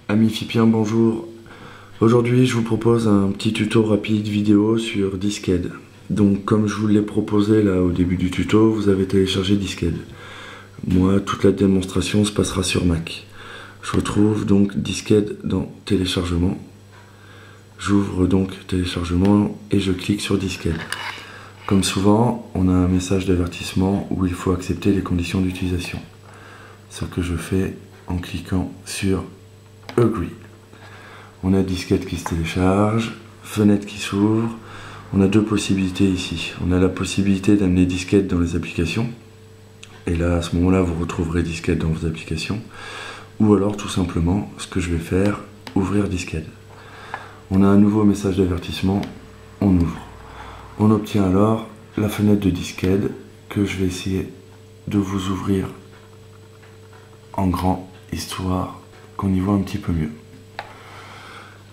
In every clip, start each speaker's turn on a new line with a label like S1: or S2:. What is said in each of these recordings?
S1: Amis Fipiens, bonjour. Aujourd'hui, je vous propose un petit tuto rapide vidéo sur Disqued. Donc, comme je vous l'ai proposé là au début du tuto, vous avez téléchargé Disqued. Moi, toute la démonstration se passera sur Mac. Je retrouve donc Disqued dans Téléchargement. J'ouvre donc Téléchargement et je clique sur Disqued. Comme souvent, on a un message d'avertissement où il faut accepter les conditions d'utilisation. Ce que je fais en cliquant sur Agree. On a Disqued qui se télécharge, fenêtre qui s'ouvre. On a deux possibilités ici. On a la possibilité d'amener Disqued dans les applications. Et là, à ce moment-là, vous retrouverez Disqued dans vos applications. Ou alors, tout simplement, ce que je vais faire, ouvrir Disqued. On a un nouveau message d'avertissement. On ouvre. On obtient alors la fenêtre de Disqued que je vais essayer de vous ouvrir en grand, histoire qu'on y voit un petit peu mieux.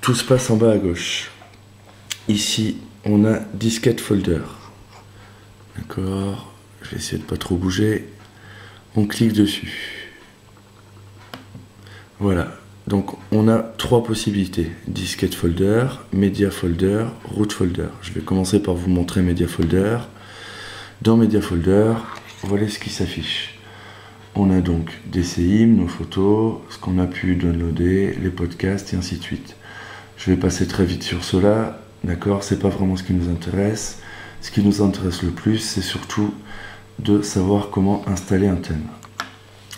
S1: Tout se passe en bas à gauche. Ici, on a Disqued Folder. D'accord, je vais essayer de pas trop bouger. On clique dessus. Voilà, donc on a trois possibilités. Disqued Folder, Media Folder, Root Folder. Je vais commencer par vous montrer Media Folder. Dans Media Folder, voilà ce qui s'affiche. On a donc des CIM, nos photos, ce qu'on a pu downloader, les podcasts et ainsi de suite. Je vais passer très vite sur cela, d'accord, c'est pas vraiment ce qui nous intéresse. Ce qui nous intéresse le plus, c'est surtout de savoir comment installer un thème.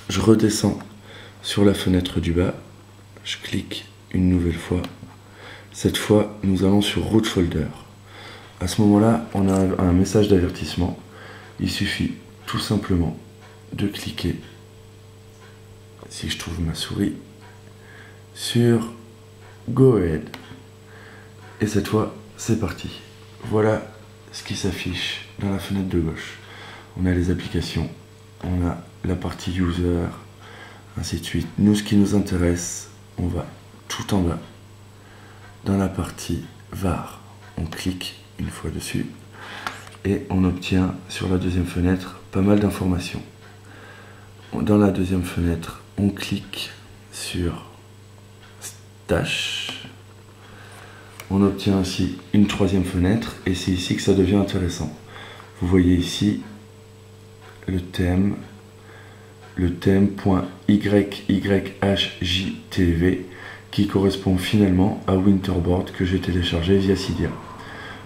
S1: Je redescends sur la fenêtre du bas, je clique une nouvelle fois. Cette fois, nous allons sur Root Folder. À ce moment-là, on a un message d'avertissement. Il suffit tout simplement de cliquer, si je trouve ma souris, sur Go Ahead. Et cette fois, c'est parti. Voilà ce qui s'affiche dans la fenêtre de gauche. On a les applications, on a la partie User, ainsi de suite. Nous, ce qui nous intéresse, on va tout en bas, dans la partie VAR. On clique une fois dessus et on obtient sur la deuxième fenêtre pas mal d'informations. Dans la deuxième fenêtre, on clique sur Stash. On obtient ainsi une troisième fenêtre et c'est ici que ça devient intéressant. Vous voyez ici le thème .yhyhjtv qui correspond finalement à Winterboard que j'ai téléchargé via Cydia.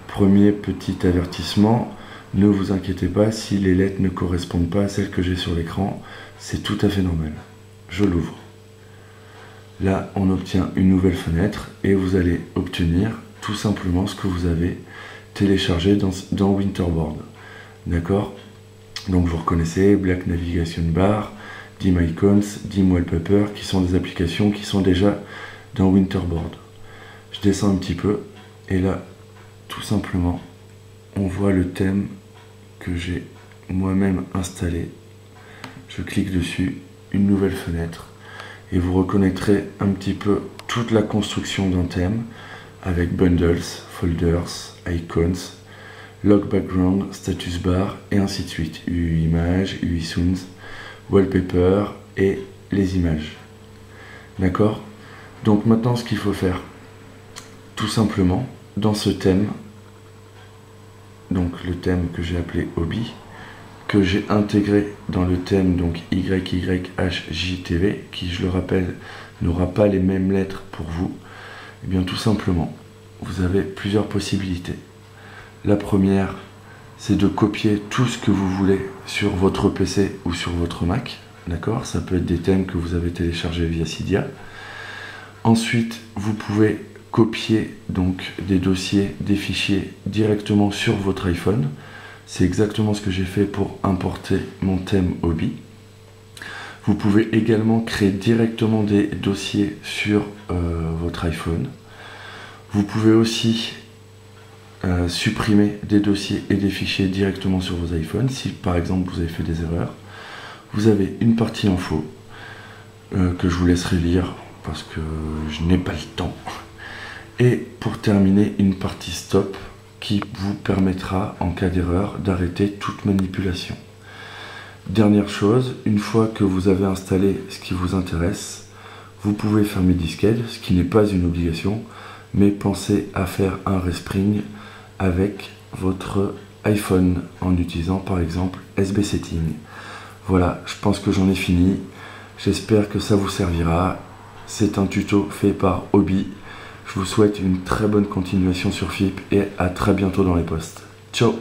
S1: Premier petit avertissement, ne vous inquiétez pas si les lettres ne correspondent pas à celles que j'ai sur l'écran, c'est tout à fait normal. Je l'ouvre. Là, on obtient une nouvelle fenêtre et vous allez obtenir tout simplement ce que vous avez téléchargé dans Winterboard. D'accord? Donc vous reconnaissez Black Navigation Bar, Dim Icons, Dim Wallpaper, qui sont des applications qui sont déjà dans Winterboard. Je descends un petit peu et là, tout simplement, on voit le thème que j'ai moi-même installé. Je clique dessus, une nouvelle fenêtre, et vous reconnaîtrez un petit peu toute la construction d'un thème avec bundles, folders, icons, log background, status bar et ainsi de suite. UI image, UI sounds, wallpaper et les images. D'accord? Donc maintenant, ce qu'il faut faire, tout simplement, dans ce thème, donc le thème que j'ai appelé Hobby, que j'ai intégré dans le thème donc YYHJTV, qui, je le rappelle, n'aura pas les mêmes lettres pour vous, et bien tout simplement, vous avez plusieurs possibilités. La première, c'est de copier tout ce que vous voulez sur votre PC ou sur votre Mac, d'accord? Ça peut être des thèmes que vous avez téléchargés via Cydia. Ensuite, vous pouvez copier donc des dossiers, des fichiers directement sur votre iPhone. C'est exactement ce que j'ai fait pour importer mon thème Hobby. Vous pouvez également créer directement des dossiers sur votre iPhone. Vous pouvez aussi supprimer des dossiers et des fichiers directement sur vos iPhones. Si par exemple vous avez fait des erreurs, vous avez une partie info que je vous laisserai lire parce que je n'ai pas le temps. Et pour terminer, une partie stop qui vous permettra, en cas d'erreur, d'arrêter toute manipulation. Dernière chose, une fois que vous avez installé ce qui vous intéresse, Vous pouvez fermer Disquelle, ce qui n'est pas une obligation, mais pensez à faire un respring avec votre iPhone en utilisant par exemple SB Setting. Voilà, je pense que j'en ai fini. J'espère que ça vous servira. C'est un tuto fait par Hobby. Je vous souhaite une très bonne continuation sur FIP et à très bientôt dans les posts. Ciao!